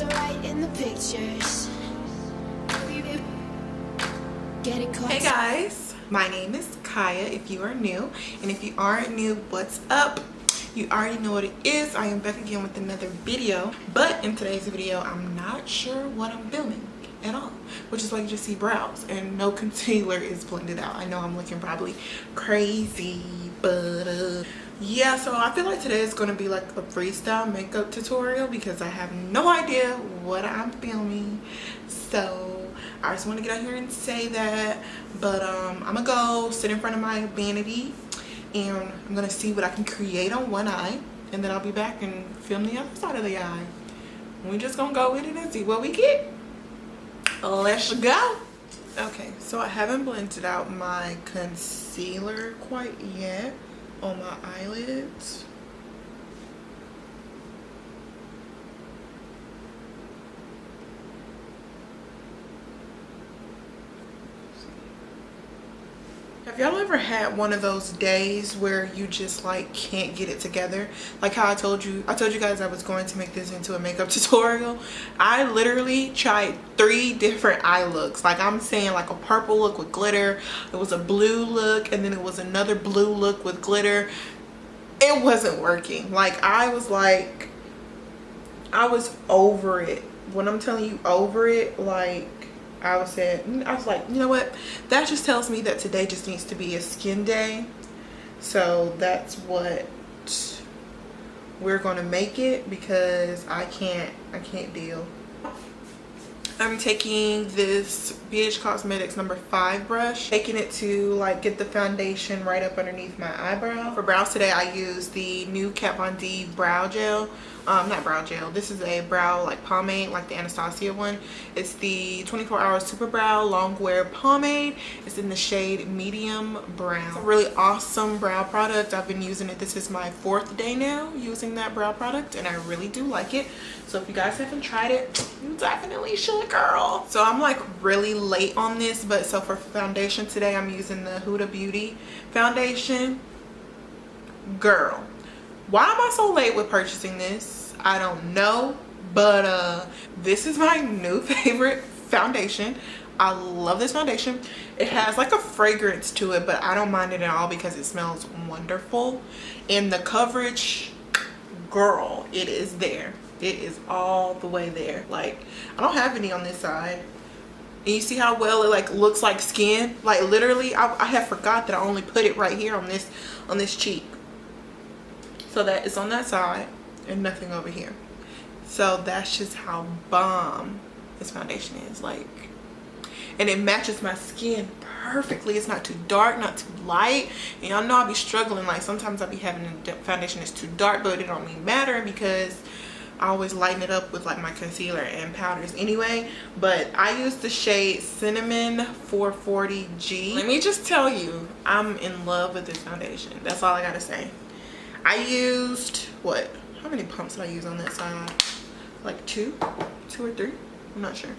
words are right in the pictures. Hey guys, my name is Kaya if you are new, and if you aren't new, what's up? You already know what it is. I am back again with another video, but in today's video I'm not sure what I'm filming at all, which is why you just see brows and no concealer is blended out. I know I'm looking probably crazy, but yeah, so I feel like today is going to be like a freestyle makeup tutorial because I have no idea what I'm filming. So I just want to get out here and say that, but I'm gonna go sit in front of my vanity and I'm gonna see what I can create on one eye, and then I'll be back and film the other side of the eye. We just gonna go with it and see what we get. Let's go. Okay, so I haven't blended out my concealer quite yet on my eyelids. Have y'all ever had one of those days where you just like can't get it together? Like how I told you guys I was going to make this into a makeup tutorial. I literally tried 3 different eye looks. Like I'm saying, like a purple look with glitter, it was a blue look, and then it was another blue look with glitter. It wasn't working. Like I was over it. When I'm telling you over it, like I was like, you know what, that just tells me that today just needs to be a skin day. So that's what we're gonna make it, because I can't deal. I'm taking this BH Cosmetics number 5 brush, taking it to like get the foundation right up underneath my eyebrow. For brows today I use the new Kat Von D brow gel. Not brow gel, this is a brow like pomade, like the Anastasia one. It's the 24-hour super brow long wear pomade. It's in the shade medium brown. It's a really awesome brow product. I've been using it. This is my 4th day now using that brow product, and I really do like it. So if you guys haven't tried it, you definitely should, girl. So I'm like really late on this, but so for foundation today I'm using the Huda Beauty foundation. Girl, why am I so late with purchasing this? I don't know, but this is my new favorite foundation. I love this foundation. It has like a fragrance to it, but I don't mind it at all because it smells wonderful. And the coverage, girl, it is there. It is all the way there. Like I don't have any on this side, and you see how well it like looks like skin. Like literally I have forgot that I only put it right here on this cheek, so that it's on that side and nothing over here. So that's just how bomb this foundation is. Like, and it matches my skin perfectly. It's not too dark, not too light. And y'all know I be struggling, like sometimes I be having a foundation that's too dark, but it don't really matter because I always lighten it up with like my concealer and powders anyway. But I use the shade Cinnamon 440G. Let me just tell you, I'm in love with this foundation. That's all I gotta say. I used, what, how many pumps did I use on that side? Like 2 or 3, I'm not sure.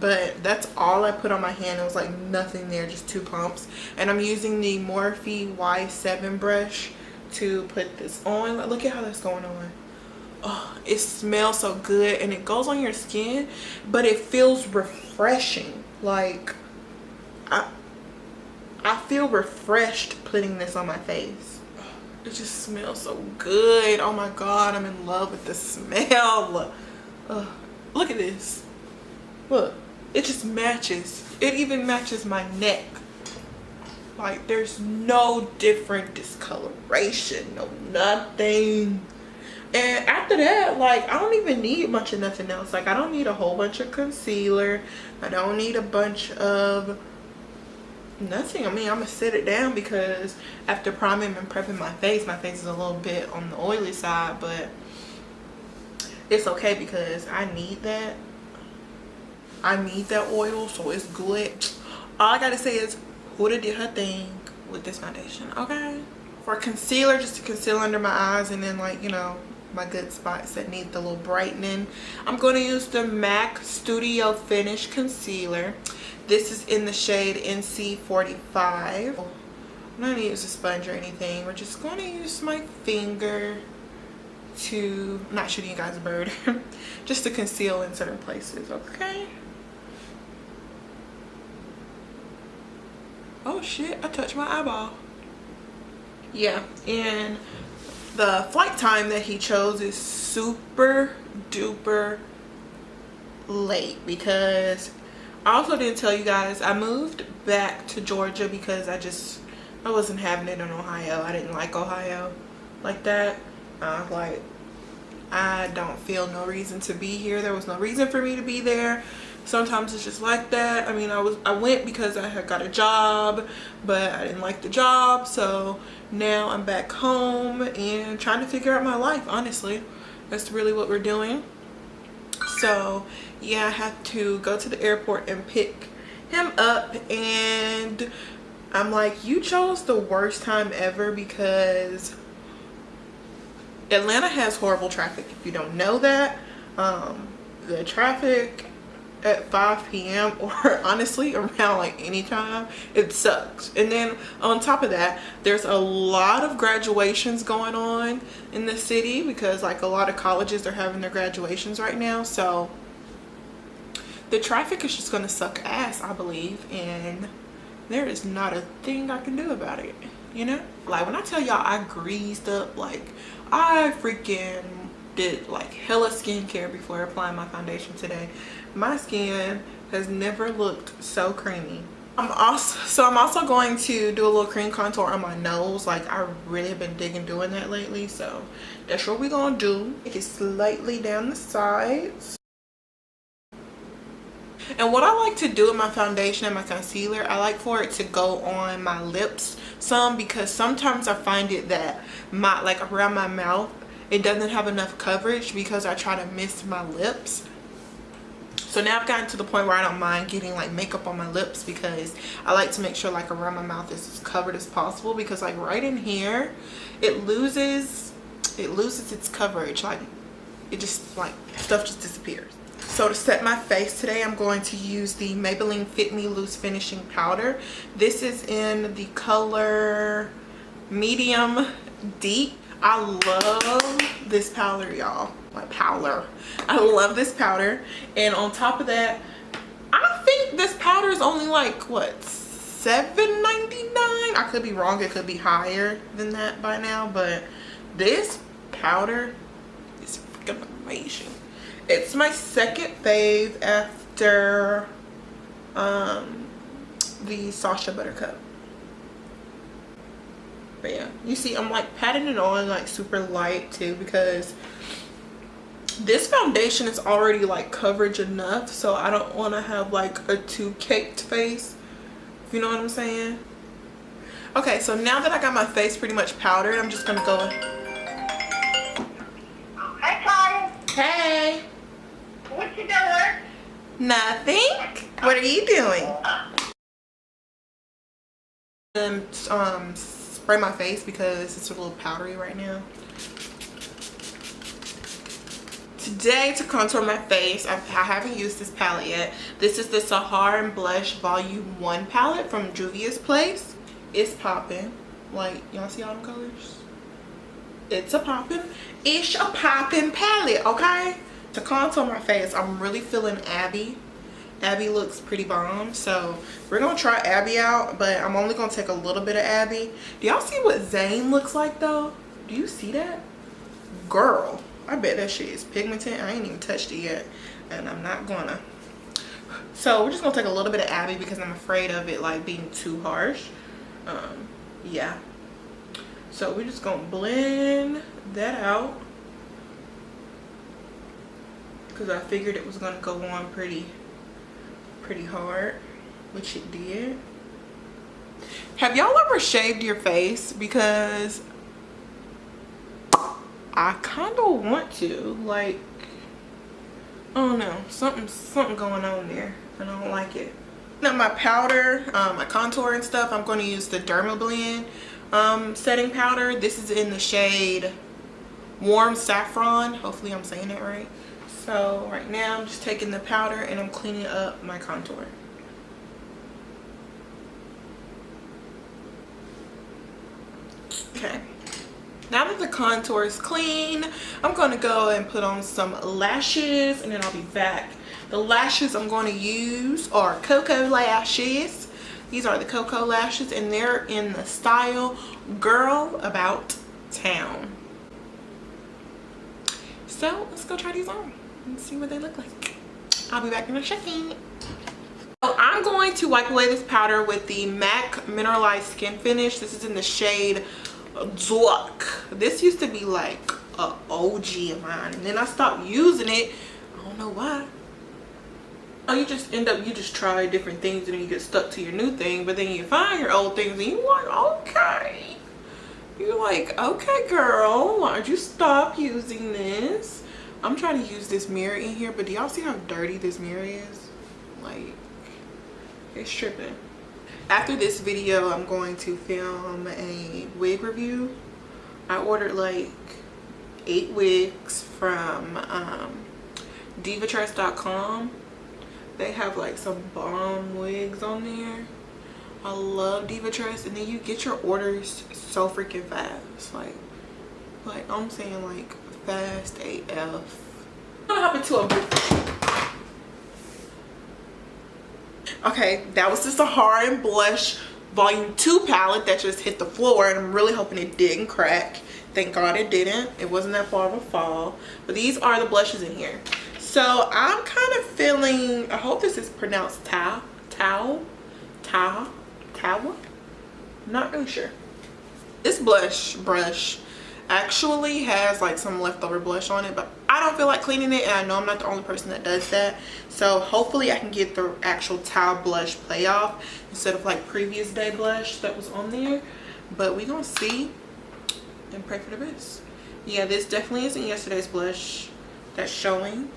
But that's all I put on my hand. It was like nothing there, just 2 pumps. And I'm using the Morphe Y7 brush to put this on. Look at how that's going on. Oh, it smells so good, and it goes on your skin, but it feels refreshing. Like I feel refreshed putting this on my face. It just smells so good. Oh my god, I'm in love with the smell. Look at this. Look, it just matches. It even matches my neck. Like there's no different discoloration, no nothing. And after that, like I don't even need much of nothing else. Like I don't need a whole bunch of concealer. I don't need a bunch of nothing. I mean, I'm gonna sit it down because after priming and prepping my face is a little bit on the oily side, but it's okay because I need that oil, so it's good. All I gotta say is Huda did her thing with this foundation. Okay, for concealer, just to conceal under my eyes, and then like, you know, my good spots that need the little brightening, I'm going to use the MAC Studio Finish Concealer. This is in the shade NC45. I'm not going to use a sponge or anything. We're just going to use my finger to, I'm not shooting you guys a bird, just to conceal in certain places, okay? Oh shit, I touched my eyeball. Yeah, and the flight time that he chose is super duper late because I also didn't tell you guys I moved back to Georgia because I wasn't having it in Ohio. I didn't like Ohio like that. Like, I don't feel no reason to be here. There was no reason for me to be there. Sometimes it's just like that. I mean, I went because I had got a job, but I didn't like the job. So now I'm back home and trying to figure out my life, honestly. That's really what we're doing. So yeah, I have to go to the airport and pick him up, and I'm like, you chose the worst time ever because Atlanta has horrible traffic. If you don't know that, the traffic at 5 p.m. or honestly around like any time, it sucks. And then on top of that, there's a lot of graduations going on in the city because like a lot of colleges are having their graduations right now. So the traffic is just gonna suck ass, I believe, and there is not a thing I can do about it, you know? Like when I tell y'all I greased up, like I freaking did like hella skincare before applying my foundation today. My skin has never looked so creamy. I'm also going to do a little cream contour on my nose. Like I really have been digging doing that lately, so that's what we're gonna do. It is slightly down the sides. And what I like to do with my foundation and my concealer, I like for it to go on my lips some, because sometimes I find it that like around my mouth, it doesn't have enough coverage because I try to mist my lips. So now I've gotten to the point where I don't mind getting like makeup on my lips because I like to make sure like around my mouth is as covered as possible, because like right in here it loses its coverage. Like it just, like, stuff just disappears. So to set my face today, I'm going to use the Maybelline Fit Me Loose Finishing Powder. This is in the color Medium Deep. I love this powder, y'all. Like powder. I love this powder. And on top of that, I think this powder is only like, what, $7.99? I could be wrong. It could be higher than that by now. But this powder is freaking amazing. It's my second fave after the Sasha Buttercup. But yeah, you see I'm like patting it on like super light too, because this foundation is already like coverage enough, so I don't want to have like a too caked face, if you know what I'm saying. Okay, so now that I got my face pretty much powdered, I'm just gonna go. Hi, Tom. Hey. What you doing? Nothing. What are you doing? Spray my face because it's a little powdery right now. Today, to contour my face, I haven't used this palette yet. This is the Sahara and Blush Volume 1 palette from Juvia's Place. It's popping. Like, y'all see all them colors? It's a popping palette, okay? To contour my face, I'm really feeling Abby. Abby looks pretty bomb, so we're gonna try Abby out, but I'm only gonna take a little bit of Abby. Do y'all see what Zane looks like though? Do you see that? Girl, I bet that shit is pigmented. I ain't even touched it yet, and I'm not gonna. So we're just gonna take a little bit of Abby because I'm afraid of it like being too harsh. Yeah, so we're just gonna blend that out because I figured it was gonna go on pretty hard, which it did. Have y'all ever shaved your face? Because I kind of want to. Like, I don't know, something going on there. I don't like it. Now my powder, my contour and stuff, I'm going to use the Dermablend setting powder. This is in the shade Warm Saffron. Hopefully I'm saying that right. So right now I'm just taking the powder and I'm cleaning up my contour. Okay. Now that the contours clean, I'm going to go and put on some lashes and then I'll be back. The lashes I'm going to use are Cocoa lashes. These are the Cocoa lashes and they're in the style Girl About Town. So let's go try these on and see what they look like. I'll be back in a second. So I'm going to wipe away this powder with the MAC Mineralized Skin Finish. This is in the shade Zork. This used to be like a OG of mine, and then I stopped using it. I don't know why. Oh, you just try different things and then you get stuck to your new thing, but then you find your old things and you're like, okay. You're like, okay, girl, why'd you stop using this? I'm trying to use this mirror in here, but do y'all see how dirty this mirror is? Like, it's tripping. After this video, I'm going to film a wig review. I ordered like 8 wigs from divatress.com. They have like some bomb wigs on there. I love Divatress, and then you get your orders so freaking fast. Like I'm saying, like fast AF. I'm gonna hop into a okay, that was just a Hard and Blush Volume 2 palette that just hit the floor, and I'm really hoping it didn't crack. Thank God it didn't. It wasn't that far of a fall. But these are the blushes in here. So I'm kind of feeling, I hope this is pronounced Tawa. I'm not really sure. This brush actually has like some leftover blush on it, but I don't feel like cleaning it, and I know I'm not the only person that does that. So hopefully I can get the actual Tao blush play off instead of like previous day blush that was on there. But we gonna see and pray for the best. Yeah, this definitely isn't yesterday's blush that's showing,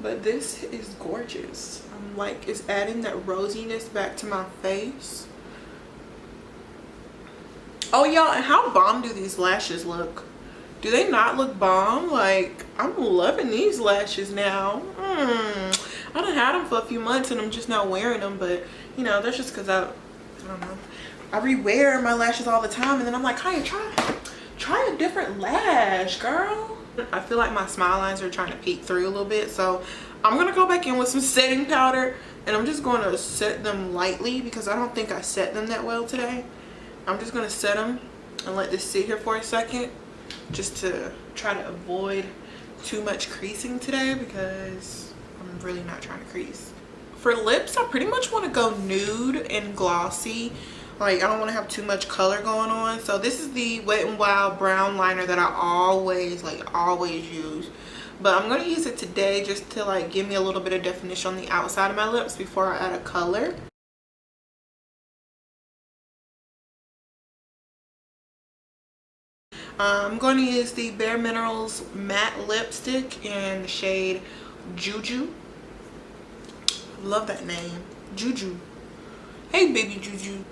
but this is gorgeous. Like, it's adding that rosiness back to my face. Oh y'all, and how bomb do these lashes look? Do they not look bomb? Like, I'm loving these lashes now. I done had them for a few months and I'm just now wearing them, but you know, that's just because I don't know, I rewear my lashes all the time, and then I'm like, Kaya, try a different lash, girl. I feel like my smile lines are trying to peek through a little bit, so I'm gonna go back in with some setting powder, and I'm just going to set them lightly because I don't think I set them that well today. I'm just gonna set them and let this sit here for a second, just to try to avoid too much creasing today, because I'm really not trying to crease. For lips, I pretty much want to go nude and glossy. Like, I don't want to have too much color going on. So this is the Wet n Wild brown liner that I always use, but I'm going to use it today just to like give me a little bit of definition on the outside of my lips before I add a color. I'm going to use the Bare Minerals matte lipstick in the shade Juju. Love that name, Juju. Hey baby Juju.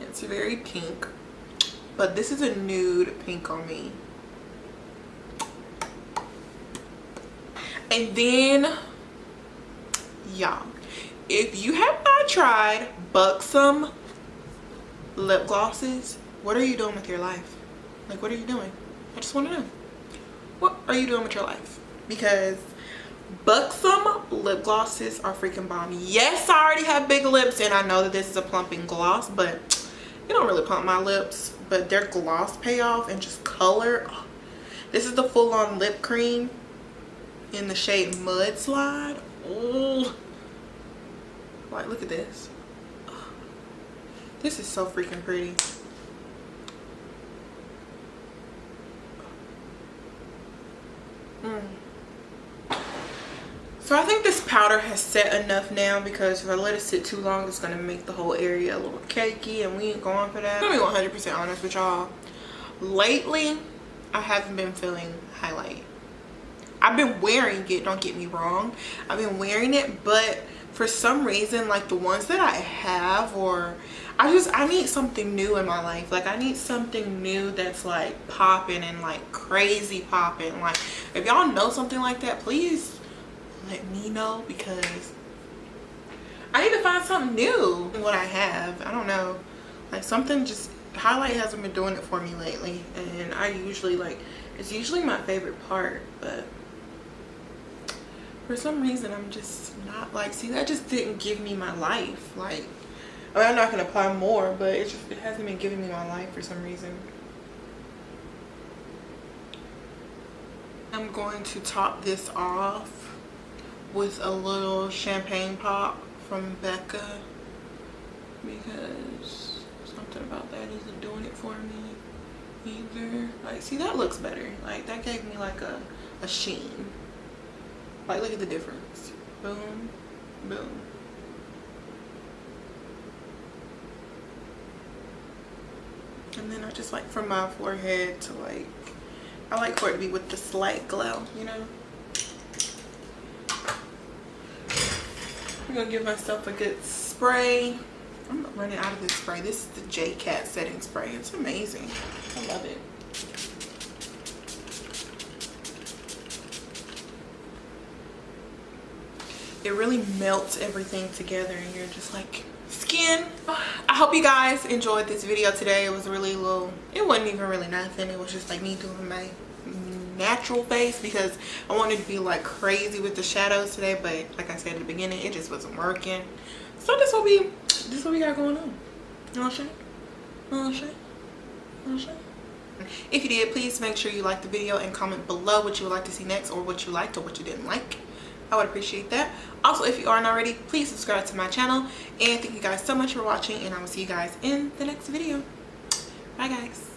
It's very pink, but this is a nude pink on me. And then y'all, if you have not tried Buxom lip glosses, what are you doing with your life? Like, what are you doing? I just want to know, what are you doing with your life? Because Buxom lip glosses are freaking bomb. Yes, I already have big lips, and I know that this is a plumping gloss, but it don't really plump my lips. But their gloss payoff and just color. Oh, this is the full-on lip cream in the shade Mudslide. Oh, like, look at this. Oh, this is so freaking pretty. So I think this powder has set enough now, because if I let it sit too long, it's going to make the whole area a little cakey, and we ain't going for that. I'm going to be 100% honest with y'all. Lately, I haven't been feeling highlight. I've been wearing it, don't get me wrong. I've been wearing it, but for some reason, like the ones that I have, or I need something new in my life. Like, I need something new that's like popping and like crazy popping. Like, if y'all know something like that, please let me know, because I need to find something new in what I have. I don't know, like something just highlight hasn't been doing it for me lately, and I usually like, it's usually my favorite part, but for some reason I'm just not like, see, that just didn't give me my life. Like, I mean, I'm not gonna apply more, but it hasn't been giving me my life for some reason. I'm going to top this off with a little champagne pop from Becca, because something about that isn't doing it for me either. Like, see, that looks better. Like, that gave me like a sheen. Like, look at the difference. Boom, boom. And then I just like from my forehead to like, I like for it to be with the slight glow, you know. I'm gonna give myself a good spray. I'm running out of this spray. This is the J Cat setting spray. It's amazing. I love it. It really melts everything together and you're just like, skin. I hope you guys enjoyed this video today. It was really little, it wasn't even really nothing. It was just like me doing my natural face because I wanted to be like crazy with the shadows today, but like I said at the beginning, it just wasn't working. So this is what we got going on. You want to show? You want to show? You want to show? If you did, please make sure you like the video and comment below what you would like to see next, or what you liked or what you didn't like. I would appreciate that. Also, if you aren't already, please subscribe to my channel. And thank you guys so much for watching, and I will see you guys in the next video. Bye guys.